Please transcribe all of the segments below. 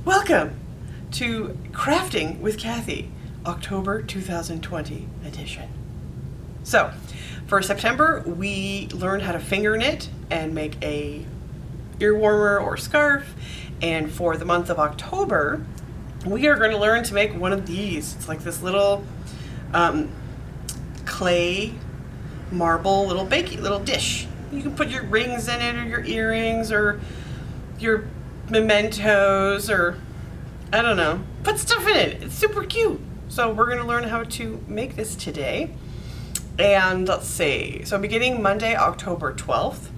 Welcome to Crafting with Cathy, October 2020 edition. So, for September, we learned how to finger knit and make a ear warmer or scarf. And for the month of October, we are going to learn to make one of these. It's like this little clay marble little dish. You can put your rings in it, or your earrings, or your mementos, or I don't know. Put stuff in it. It's super cute. So we're going to learn how to make this today. And let's see. So beginning Monday, October 12th,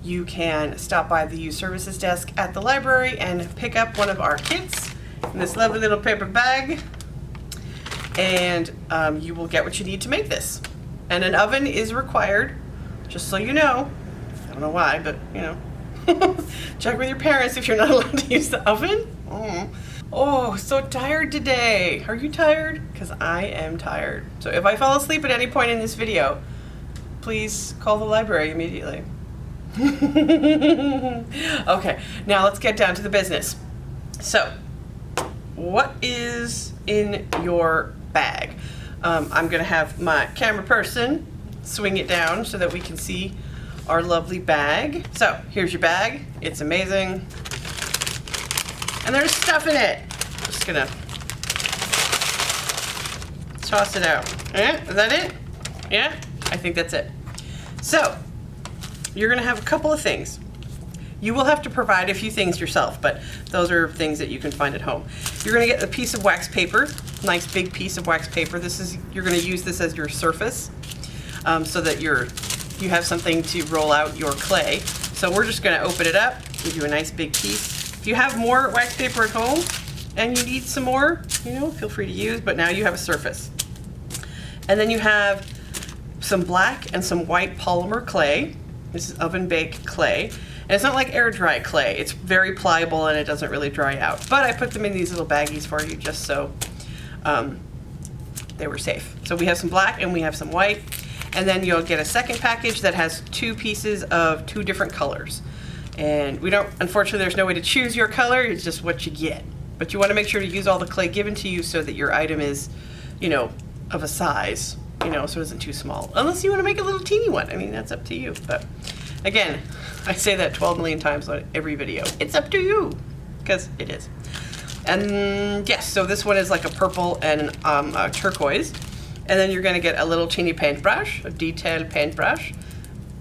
you can stop by the youth services desk at the library and pick up one of our kits in this lovely little paper bag. And you will get what you need to make this. And an oven is required, just so you know. I don't know why, but you know. Check with your parents if you're not allowed to use the oven. Oh, so tired today. Are you tired? Because I am tired. So if I fall asleep at any point in this video, please call the library immediately. Okay, now let's get down to the business. So, what is in your bag? I'm going to have my camera person swing it down so that we can see our lovely bag. So here's your bag. It's amazing. And there's stuff in it. Just gonna toss it out. Yeah, is that it? Yeah, I think that's it. So you're gonna have a couple of things. You will have to provide a few things yourself, but those are things that you can find at home. You're gonna get a piece of wax paper, nice big piece of wax paper. You're gonna use this as your surface, so that you have something to roll out your clay. So we're just gonna open it up, give you a nice big piece. If you have more wax paper at home and you need some more, feel free to use, but now you have a surface. And then you have some black and some white polymer clay. This is oven baked clay. And it's not like air dry clay. It's very pliable and it doesn't really dry out. But I put them in these little baggies for you just so they were safe. So we have some black and we have some white. And then you'll get a second package that has two pieces of two different colors. And unfortunately there's no way to choose your color, it's just what you get. But you want to make sure to use all the clay given to you so that your item is, of a size, so it isn't too small. Unless you want to make a little teeny one. I mean, that's up to you. But again, I say that 12 million times on every video. It's up to you, because it is. And yes, so this one is like a purple and a turquoise. And then you're going to get a little teeny paintbrush, a detailed paintbrush,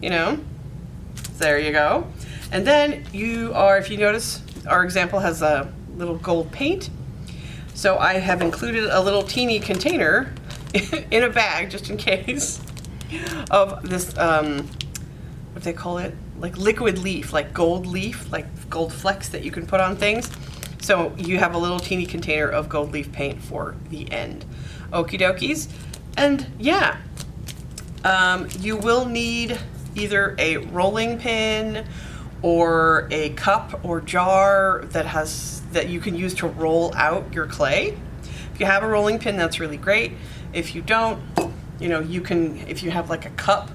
There you go. And then if you notice, our example has a little gold paint. So I have included a little teeny container in a bag, just in case, of this, what they call it? Like liquid leaf, like gold leaf, like gold flecks that you can put on things. So you have a little teeny container of gold leaf paint for the end. Okie dokies. And yeah, you will need either a rolling pin or a cup or jar that you can use to roll out your clay. If you have a rolling pin, that's really great. If you don't, you can, if you have like a cup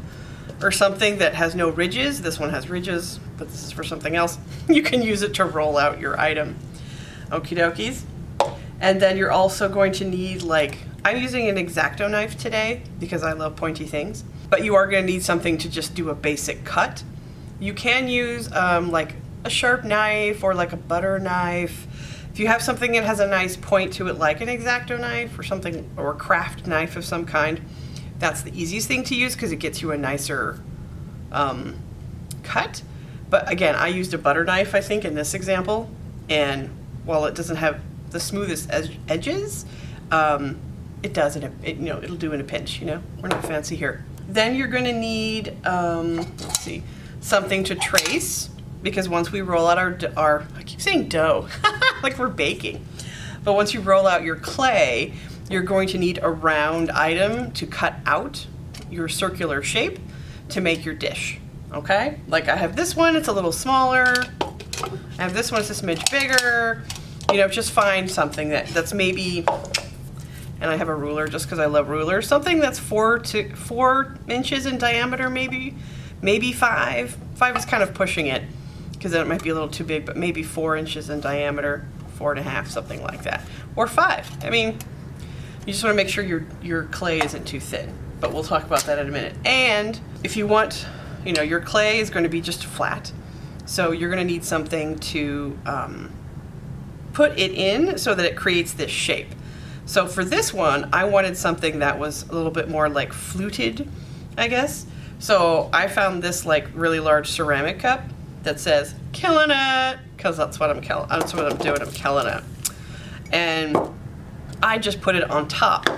or something that has no ridges, this one has ridges, but this is for something else, you can use it to roll out your item. Okie dokies. And then you're also going to need I'm using an X-Acto knife today because I love pointy things, but you are going to need something to just do a basic cut. You can use like a sharp knife or like a butter knife. If you have something that has a nice point to it, like an X-Acto knife or something, or a craft knife of some kind, that's the easiest thing to use because it gets you a nicer cut. But again, I used a butter knife, I think, in this example, and while it doesn't have the smoothest edges, it does, it'll do in a pinch, We're not fancy here. Then you're going to need, let's see, something to trace, because once we roll out our I keep saying dough, like we're baking. But once you roll out your clay, you're going to need a round item to cut out your circular shape to make your dish, okay? Like I have this one, it's a little smaller. I have this one, it's a smidge bigger. Just find something that's maybe, and I have a ruler just because I love rulers, something that's 4 inches in diameter, maybe 5. 5 is kind of pushing it because then it might be a little too big, but maybe 4 inches in diameter, 4.5, something like that, or 5. I mean, you just want to make sure your clay isn't too thin, but we'll talk about that in a minute. And if you want, you know, your clay is going to be just flat, so you're going to need something to put it in so that it creates this shape. So for this one, I wanted something that was a little bit more like fluted, I guess. So I found this like really large ceramic cup that says "Killing it," because that's what I'm doing. I'm killing it, and I just put it on top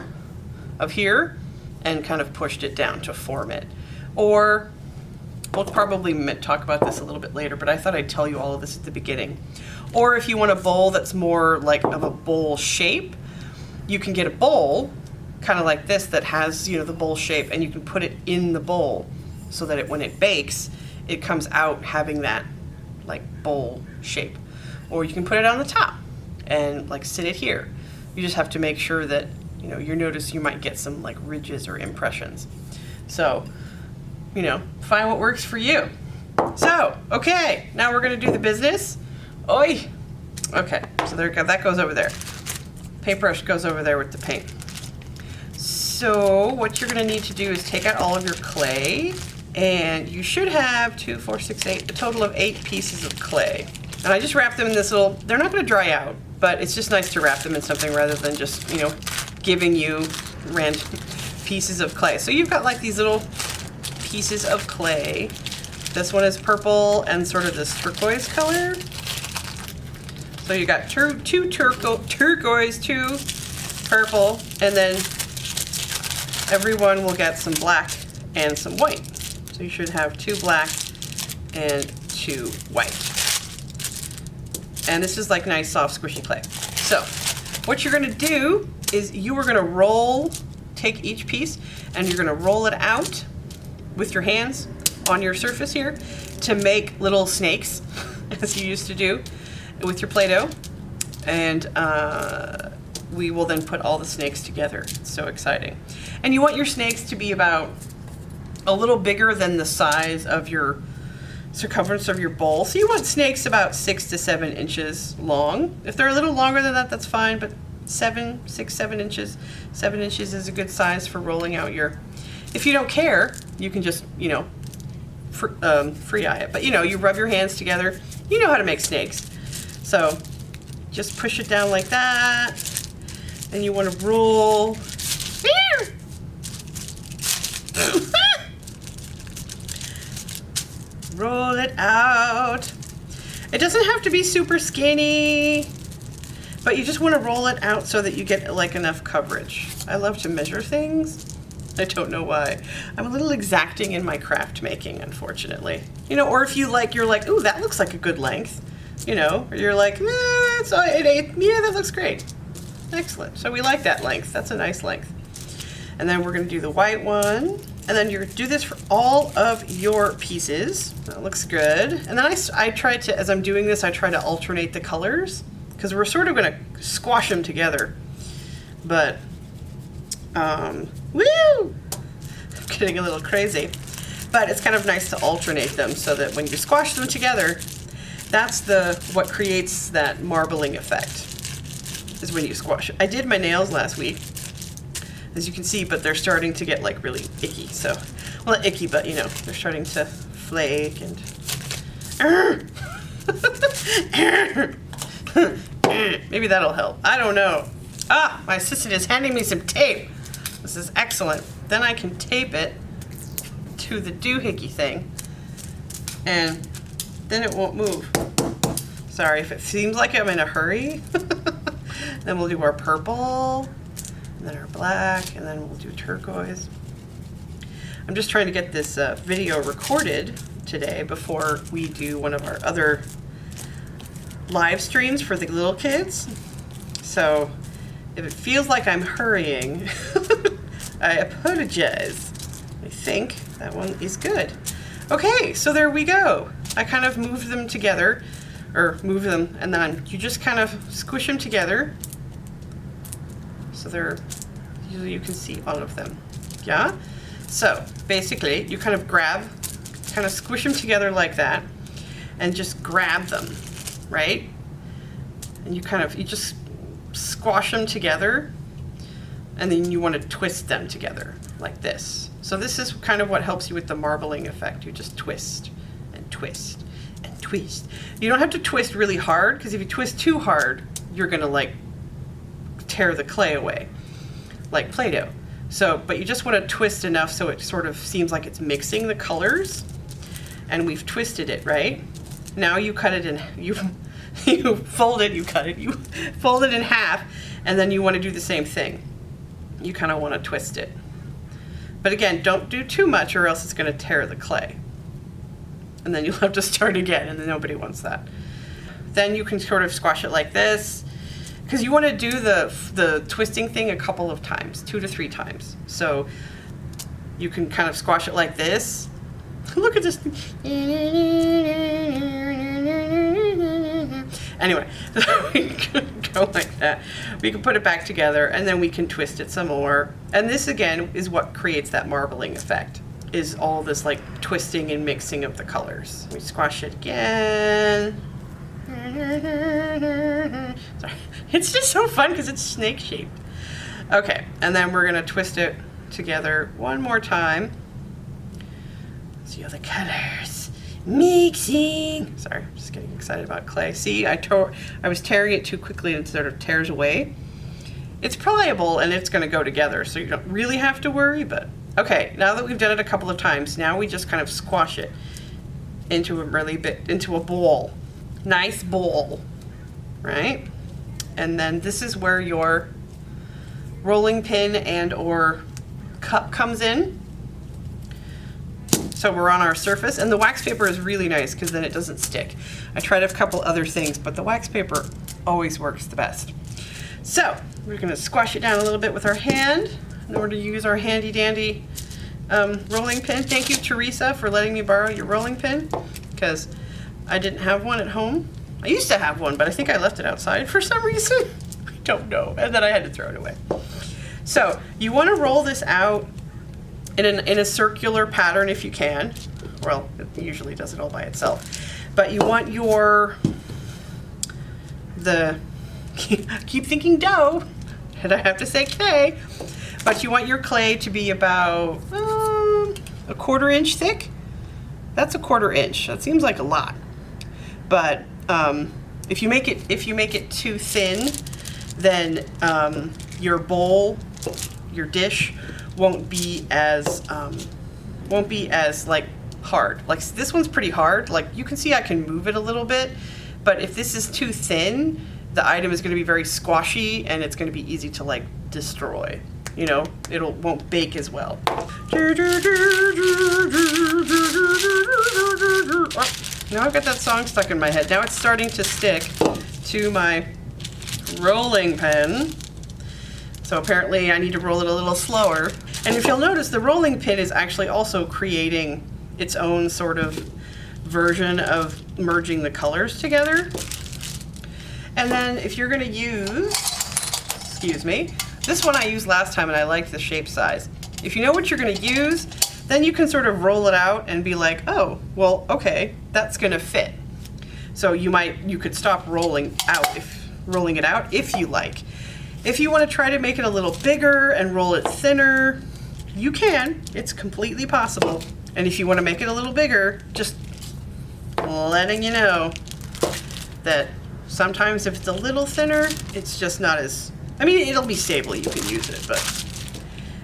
of here and kind of pushed it down to form it. Or we'll probably talk about this a little bit later, but I thought I'd tell you all of this at the beginning. Or if you want a bowl that's more like of a bowl shape, you can get a bowl kind of like this that has, you know, the bowl shape, and you can put it in the bowl so that when it bakes, it comes out having that like bowl shape. Or you can put it on the top and like sit it here. You just have to make sure that, you know, you notice you might get some like ridges or impressions. So, you know, find what works for you. So, okay, now we're gonna do the business. Oi! Okay, so there, that goes over there. Paintbrush goes over there with the paint. So what you're gonna need to do is take out all of your clay, and you should have 2, 4, 6, 8, a total of 8 pieces of clay. And I just wrapped them in this little, they're not gonna dry out, but it's just nice to wrap them in something rather than just, you know, giving you random pieces of clay. So you've got like these little pieces of clay. This one is purple and sort of this turquoise color. So you got two turquoise, 2 purple, and then everyone will get some black and some white. So you should have 2 black and 2 white. And this is like nice, soft, squishy clay. So what you're gonna do is you are gonna take each piece and you're gonna roll it out with your hands on your surface here to make little snakes, as you used to do with your Play-Doh. And we will then put all the snakes together. It's so exciting. And you want your snakes to be about a little bigger than the size of your circumference of your bowl. So you want snakes about 6 to 7 inches long. If they're a little longer than that, that's fine, but 7 inches. 7 inches is a good size for rolling out your, if you don't care, you can just, you know, free eye it. But you know, you rub your hands together. You know how to make snakes. So just push it down like that. And you want to roll. Roll it out. It doesn't have to be super skinny, but you just want to roll it out so that you get like enough coverage. I love to measure things. I don't know why. I'm a little exacting in my craft making, unfortunately. You know, or if you like, you're like, ooh, that looks like a good length. You know, or you're like, it's an 1/8. Yeah, that looks great. Excellent. So we like that length. That's a nice length. And then we're going to do the white one. And then you're going to do this for all of your pieces. That looks good. And then I try to, as I'm doing this, I try to alternate the colors because we're sort of going to squash them together. But, woo! I'm getting a little crazy. But it's kind of nice to alternate them so that when you squash them together, that's what creates that marbling effect, is when you squash it. I did my nails last week, as you can see, but they're starting to get like really icky. So, well, not icky, but you know, they're starting to flake and maybe that'll help. I don't know. Ah, my assistant is handing me some tape. This is excellent. Then I can tape it to the doohickey thing, and then it won't move. Sorry if it seems like I'm in a hurry. Then we'll do our purple, and then our black, and then we'll do turquoise. I'm just trying to get this video recorded today before we do one of our other live streams for the little kids. So if it feels like I'm hurrying, I apologize. I think that one is good. Okay, so there we go. I kind of moved them together, or move them, and then you just kind of squish them together so you can see all of them. Yeah? So basically you kind of squish them together like that and just grab them, right? and you just squash them together, and then you want to twist them together like this. So this is kind of what helps you with the marbling effect. You just twist and twist and twist. You don't have to twist really hard, because if you twist too hard, you're gonna like tear the clay away, like Play-Doh. So, but you just want to twist enough so it sort of seems like it's mixing the colors, and we've twisted it, right? Now you cut it in, you fold it in half, and then you want to do the same thing. You kind of want to twist it. But again, don't do too much or else it's going to tear the clay. And then you'll have to start again, and then nobody wants that. Then you can sort of squash it like this, because you want to do the twisting thing a couple of times, 2 to 3 times. So you can kind of squash it like this. Look at this thing. Anyway, we can go like that. We can put it back together, and then we can twist it some more. And this again is what creates that marbling effect, is all this like twisting and mixing of the colors. We squash it again. Sorry. It's just so fun because it's snake shaped. Okay, and then we're gonna twist it together one more time. See all the colors mixing. Sorry, I'm just getting excited about clay. See, I was tearing it too quickly and it sort of tears away. It's pliable and it's gonna go together, so you don't really have to worry, but okay, now that we've done it a couple of times, now we just kind of squash it into a ball. Nice bowl, right? And then this is where your rolling pin and or cup comes in. So we're on our surface, and the wax paper is really nice because then it doesn't stick. I tried a couple other things, but the wax paper always works the best. So we're gonna squash it down a little bit with our hand in order to use our handy dandy rolling pin. Thank you, Teresa, for letting me borrow your rolling pin, because I didn't have one at home. I used to have one, but I think I left it outside for some reason. I don't know, and then I had to throw it away. So you want to roll this out in a circular pattern if you can. Well, it usually does it all by itself. But you want keep thinking dough, and I have to say clay, but you want your clay to be about a 1/4 inch thick. That's a 1/4 inch. That seems like a lot. But if you make it too thin, then your bowl, your dish, won't be as like hard. Like this one's pretty hard. Like you can see I can move it a little bit, but if this is too thin, the item is going to be very squashy and it's going to be easy to like destroy. You know, won't bake as well. Now I've got that song stuck in my head. Now it's starting to stick to my rolling pin. So apparently I need to roll it a little slower. And if you'll notice, the rolling pin is actually also creating its own sort of version of merging the colors together. And then if you're gonna use, excuse me, this one I used last time and I liked the shape size. If you know what you're gonna use, then you can sort of roll it out and be like, oh, well, okay, that's gonna fit. So you could stop rolling it out if you like. If you wanna try to make it a little bigger and roll it thinner, you can, it's completely possible. And if you wanna make it a little bigger, just letting you know that sometimes if it's a little thinner, it's just not as, I mean, it'll be stable, you can use it, but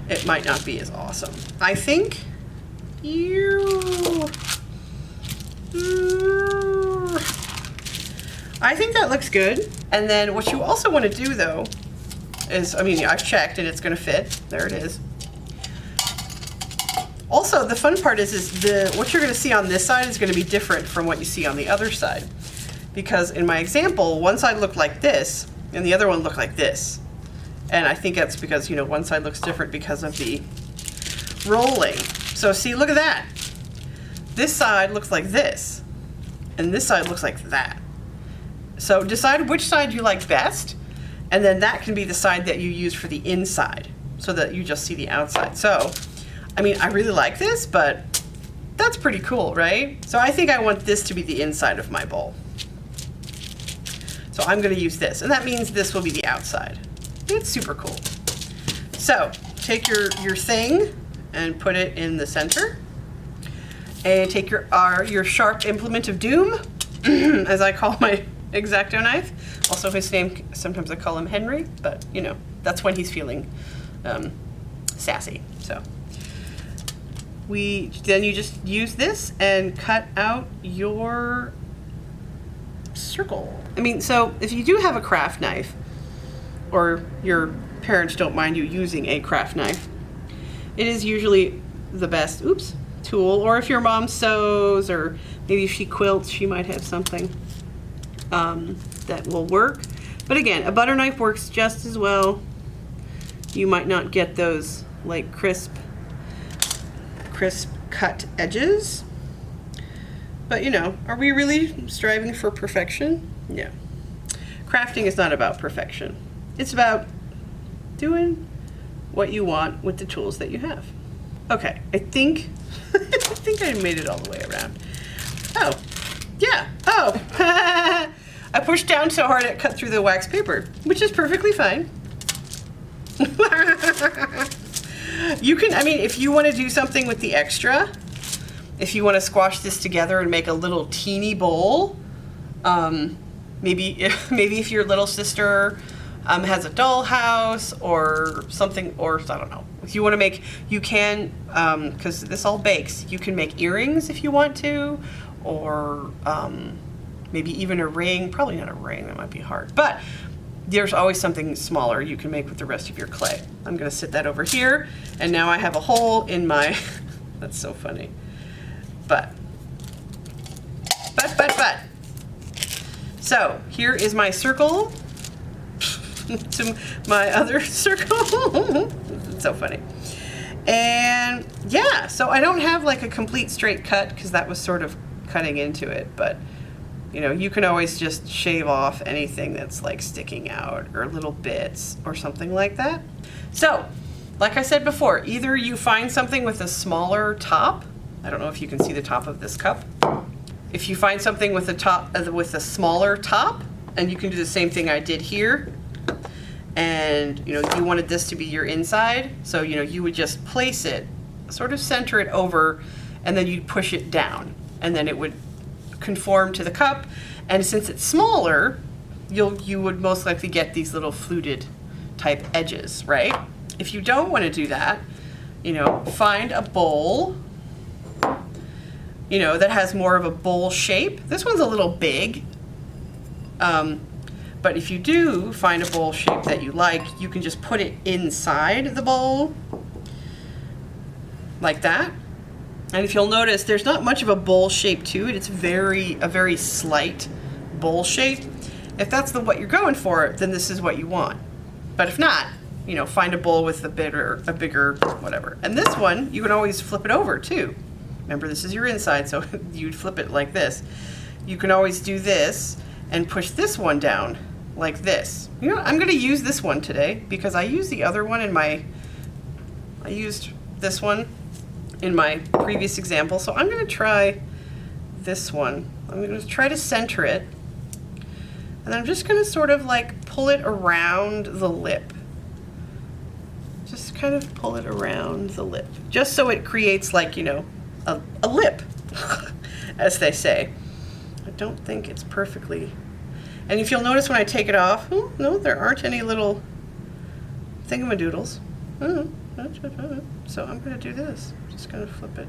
it might not be as awesome. I think that looks good. And then what you also want to do though is, I mean, I've checked and it's going to fit. There it is. Also, the fun part is what you're going to see on this side is going to be different from what you see on the other side. Because in my example, one side looked like this and the other one looked like this. And I think that's because, you know, one side looks different because of the rolling. So see, look at that. This side looks like this, and this side looks like that. So decide which side you like best, and then that can be the side that you use for the inside, so that you just see the outside. So, I mean, I really like this, but that's pretty cool, right? So I think I want this to be the inside of my bowl. So So I'm gonna use this, and that means this will be the outside. It's super cool. So take your thing and put it in the center. And take your sharp implement of doom, as I call my X-Acto knife. Also his name, sometimes I call him Henry, but you know, that's when he's feeling sassy. So then you just use this and cut out your circle. I mean, so if you do have a craft knife, or your parents don't mind you using a craft knife, it is usually the best, tool. Or if your mom sews, or maybe if she quilts, she might have something that will work. But again, a butter knife works just as well. You might not get those like crisp cut edges. But you know, are we really striving for perfection? Yeah. Crafting is not about perfection. It's about doing what you want with the tools that you have. Okay, I think I made it all the way around. Oh, yeah. Oh, I pushed down so hard it cut through the wax paper, which is perfectly fine. You can, I mean, if you want to do something with the extra, if you want to squash this together and make a little teeny bowl, maybe if your little sister has a dollhouse or something, or I don't know. If you want to make, you can, because this all bakes, you can make earrings if you want to, or maybe even a ring. Probably not a ring, that might be hard. But there's always something smaller you can make with the rest of your clay. I'm going to sit that over here, and now I have a hole in my, that's so funny. But. So here is my circle to my other circle. It's so funny. And yeah, so I don't have like a complete straight cut because that was sort of cutting into it, but you know, you can always just shave off anything that's like sticking out or little bits or something like that. So, like I said before, either you find something with a smaller top. I don't know if you can see the top of this cup. If you find something with a smaller top, and you can do the same thing I did here, and you know, you wanted this to be your inside, so you know, you would just place it, sort of center it over, and then you'd push it down, and then it would conform to the cup. And since it's smaller, you would most likely get these little fluted type edges, right? If you don't want to do that, you know, find a bowl, you know, that has more of a bowl shape. This one's a little big, but if you do find a bowl shape that you like, you can just put it inside the bowl like that. And if you'll notice, there's not much of a bowl shape to it. It's a very slight bowl shape. If that's what you're going for, then this is what you want. But if not, you know, find a bowl with a bigger whatever. And this one, you can always flip it over too. Remember, this is your inside, so you'd flip it like this. You can always do this and push this one down like this. You know, I'm gonna use this one today because I used the other one I used this one in my previous example, so I'm gonna try this one. I'm gonna try to center it, and I'm just gonna sort of like pull it around the lip. Just kind of pull it around the lip, just so it creates like, you know, a lip, as they say. I don't think it's perfectly, and if you'll notice when I take it off, oh, no, there aren't any little thingamadoodles. So I'm gonna do this. Just gonna flip it.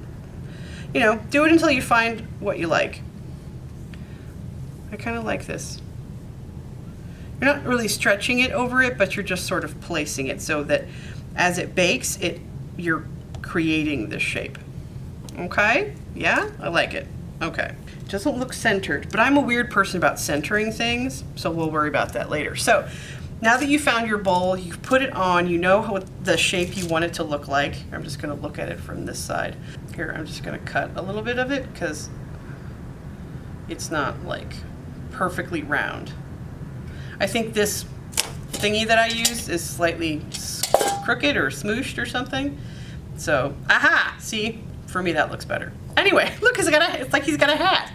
You know, do it until you find what you like. I kind of like this. You're not really stretching it over it, but you're just sort of placing it so that as it bakes, you're creating this shape. Okay? Yeah? I like it. Okay. It doesn't look centered, but I'm a weird person about centering things, so we'll worry about that later. So now that you found your bowl, you've put it on, you know what the shape you want it to look like. I'm just gonna look at it from this side. Here, I'm just gonna cut a little bit of it because it's not like perfectly round. I think this thingy that I used is slightly crooked or smooshed or something. So, aha, see, for me that looks better. Anyway, look, it's like he's got a hat.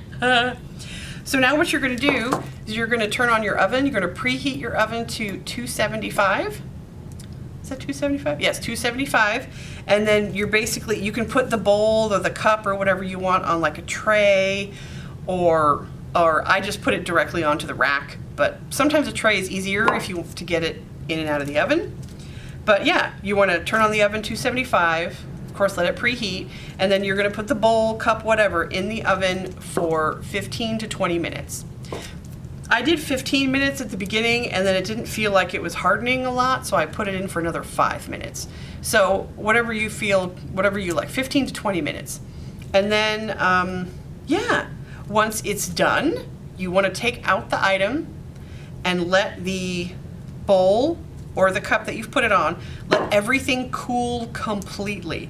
So now what you're gonna do is you're gonna turn on your oven. You're gonna preheat your oven to 275. Is that 275? Yes, 275. And then you're basically, you can put the bowl or the cup or whatever you want on like a tray, or I just put it directly onto the rack. But sometimes a tray is easier if you to get it in and out of the oven. But yeah, you want to turn on the oven 275. Of course, let it preheat, and then you're going to put the bowl, cup, whatever in the oven for 15 to 20 minutes. I did 15 minutes at the beginning, and then it didn't feel like it was hardening a lot, so I put it in for another 5 minutes. So whatever you feel, whatever you like, 15 to 20 minutes. And then, yeah, once it's done, you want to take out the item and let the bowl or the cup that you've put it on, let everything cool completely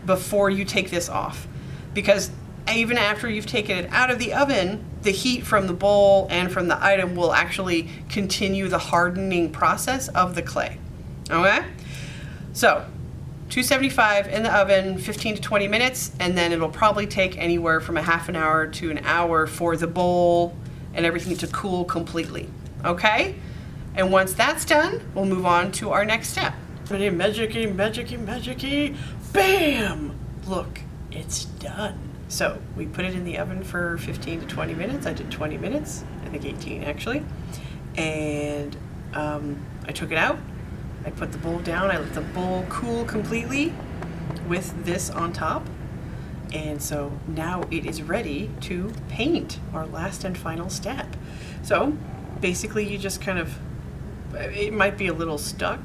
before you take this off. Because even after you've taken it out of the oven, the heat from the bowl and from the item will actually continue the hardening process of the clay. Okay? So 275 in the oven, 15 to 20 minutes, and then it'll probably take anywhere from a half an hour to an hour for the bowl and everything to cool completely. Okay? And once that's done, we'll move on to our next step. Magic-y, magic-y, magic-y, bam! Look, it's done. So we put it in the oven for 15 to 20 minutes. I did 20 minutes, I think 18 actually. And I took it out. I put the bowl down. I let the bowl cool completely with this on top. And so now it is ready to paint, our last and final step. So basically you just kind of, it might be a little stuck,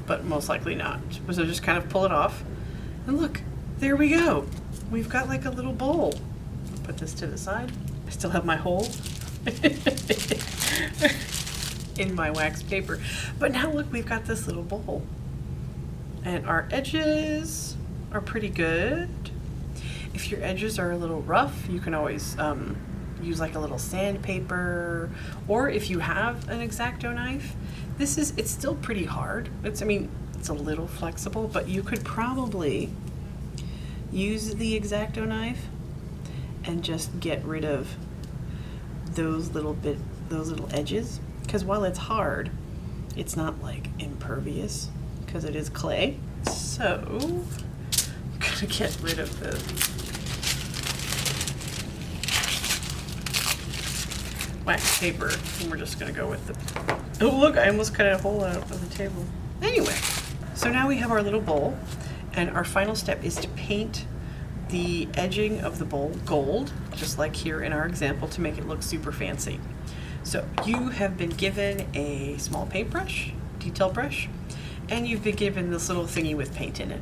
but most likely not. So just kind of pull it off. And look, there we go. We've got like a little bowl. I'll put this to the side. I still have my hole in my wax paper. But now look, we've got this little bowl. And our edges are pretty good. If your edges are a little rough, you can always use like a little sandpaper, or if you have an X-Acto knife, it's still pretty hard. It's a little flexible, but you could probably use the X-Acto knife and just get rid of those little edges, because while it's hard, it's not like impervious because it is clay. So I'm gonna get rid of the wax paper, and we're just gonna go with the, oh look, I almost cut a hole out of the table. Anyway, so now we have our little bowl, and our final step is to paint the edging of the bowl gold, just like here in our example, to make it look super fancy. So you have been given a small paintbrush, detail brush, and you've been given this little thingy with paint in it.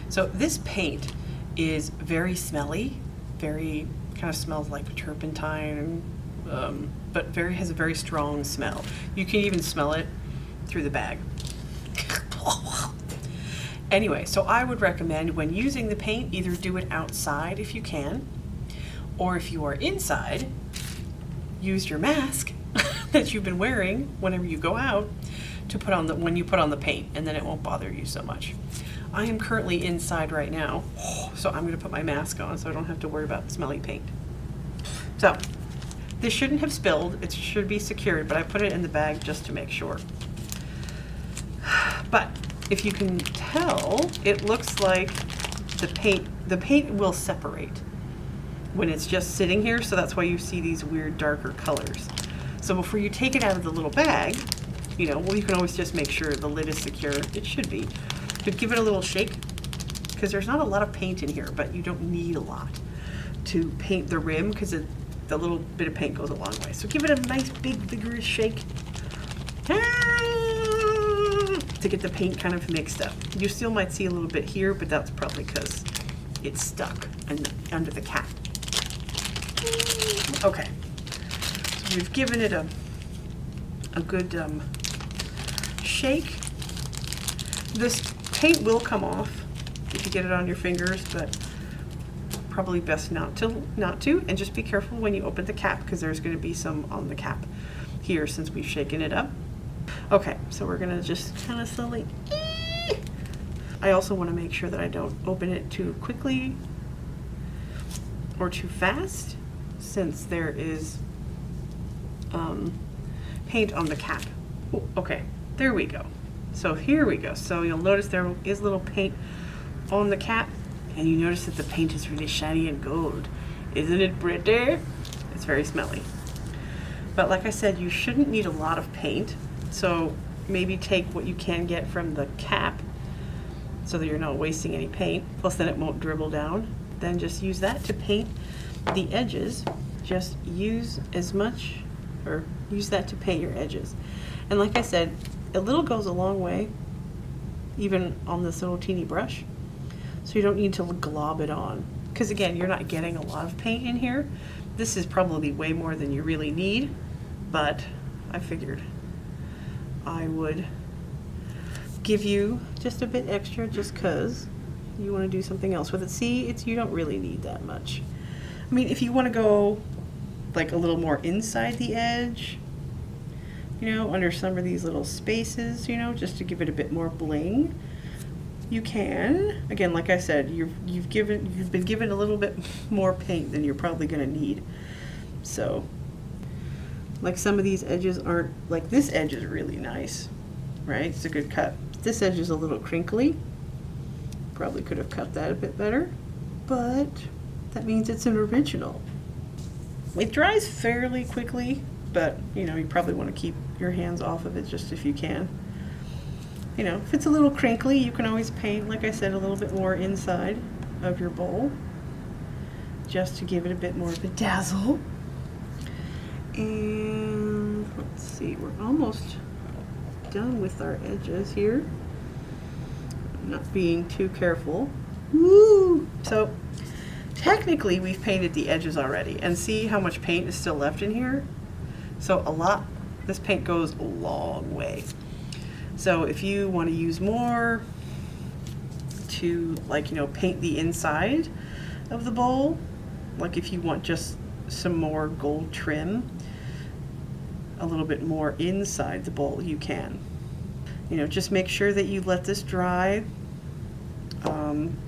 So this paint is very smelly, very kind of smells like turpentine, but has a very strong smell. You can even smell it through the bag. Anyway, so I would recommend when using the paint, either do it outside if you can, or if you are inside, use your mask that you've been wearing whenever you go out to put on when you put on the paint, and then it won't bother you so much. I am currently inside right now, so I'm gonna put my mask on so I don't have to worry about smelly paint. So this shouldn't have spilled, it should be secured, but I put it in the bag just to make sure. But if you can tell, it looks like the paint will separate when it's just sitting here, so that's why you see these weird darker colors. So before you take it out of the little bag, you can always just make sure the lid is secure. It should be. But give it a little shake, because there's not a lot of paint in here, but you don't need a lot to paint the rim, because the little bit of paint goes a long way. So give it a nice big vigorous shake to get the paint kind of mixed up. You still might see a little bit here, but that's probably because it's stuck under the cap. Okay, so we've given it a good shake. This paint will come off if you get it on your fingers, but probably best not to, and just be careful when you open the cap, because there's going to be some on the cap here since we've shaken it up. Okay, so we're gonna just kind of slowly, I also want to make sure that I don't open it too quickly or too fast, since there is paint on the cap. Ooh, okay, there we go. So here we go. So you'll notice there is a little paint on the cap, and you notice that the paint is really shiny and gold. Isn't it pretty? It's very smelly. But like I said, you shouldn't need a lot of paint. So maybe take what you can get from the cap so that you're not wasting any paint. Plus then it won't dribble down. Then just use that to paint the edges. Just use as much, or use that to paint your edges. And like I said, a little goes a long way, even on this little teeny brush. So you don't need to glob it on. Because again, you're not getting a lot of paint in here. This is probably way more than you really need, but I figured I would give you just a bit extra just because you want to do something else with it. See, you don't really need that much. I mean, if you want to go like a little more inside the edge, you know, under some of these little spaces, you know, just to give it a bit more bling, you can. Again, like I said, you've been given a little bit more paint than you're probably going to need. So, like some of these edges aren't, like this edge is really nice, right? It's a good cut. This edge is a little crinkly. Probably could have cut that a bit better, but that means it's an original. It dries fairly quickly, but you know, you probably want to keep your hands off of it just if you can. You know, if it's a little crinkly, you can always paint, like I said, a little bit more inside of your bowl, just to give it a bit more of a dazzle. And let's see, we're almost done with our edges here. Not being too careful. Woo! So technically we've painted the edges already, and see how much paint is still left in here? So this paint goes a long way. So if you want to use more to, like, you know, paint the inside of the bowl, like if you want just some more gold trim, a little bit more inside the bowl, you can. You know, just make sure that you let this dry,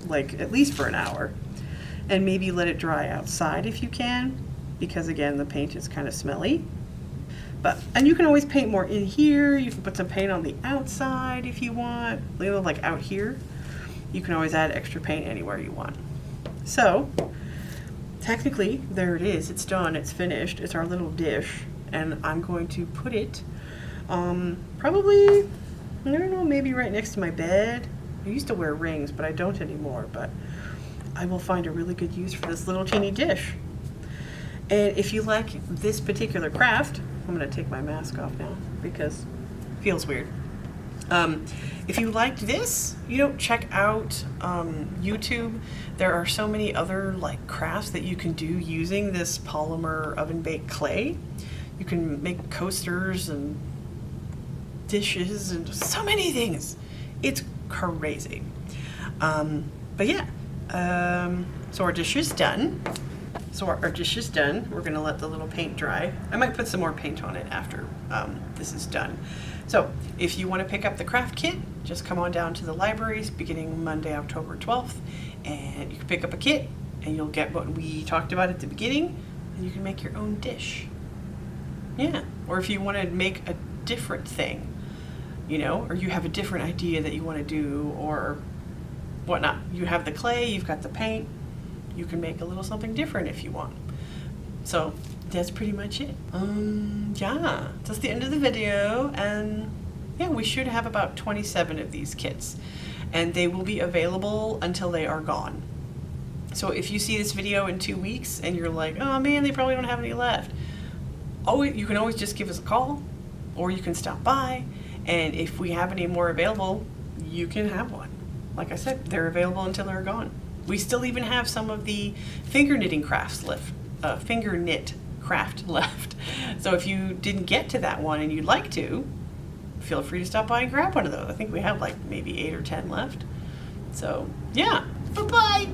like at least for an hour, and maybe let it dry outside if you can, because again, the paint is kind of smelly. And you can always paint more in here. You can put some paint on the outside if you want, you know, like out here. You can always add extra paint anywhere you want. So technically, there it is. It's done. It's finished. It's our little dish, and I'm going to put it probably, I don't know, maybe right next to my bed. I used to wear rings, but I don't anymore. But I will find a really good use for this little teeny dish. And if you like this particular craft, I'm going to take my mask off now because it feels weird. If you liked this, you know, check out YouTube. There are so many other like crafts that you can do using this polymer oven baked clay. You can make coasters and dishes and so many things. It's crazy. But yeah, so our dish is done. Our dish is done. We're gonna let the little paint dry. I might put some more paint on it after this is done. So if you want to pick up the craft kit, just come on down to the libraries beginning Monday, October 12th, and you can pick up a kit and you'll get what we talked about at the beginning, and you can make your own dish. Yeah, or if you want to make a different thing, you know, or you have a different idea that you want to do or whatnot. You have the clay, you've got the paint, you can make a little something different if you want. So that's pretty much it. Yeah, that's the end of the video, and yeah, we should have about 27 of these kits, and they will be available until they are gone. So if you see this video in 2 weeks and you're like, oh man, they probably don't have any left, you can always just give us a call, or you can stop by, and if we have any more available, you can have one. Like I said, they're available until they're gone. We still even have some of the finger knit craft left. So if you didn't get to that one and you'd like to, feel free to stop by and grab one of those. I think we have like maybe 8 or 10 left. So yeah, bye-bye.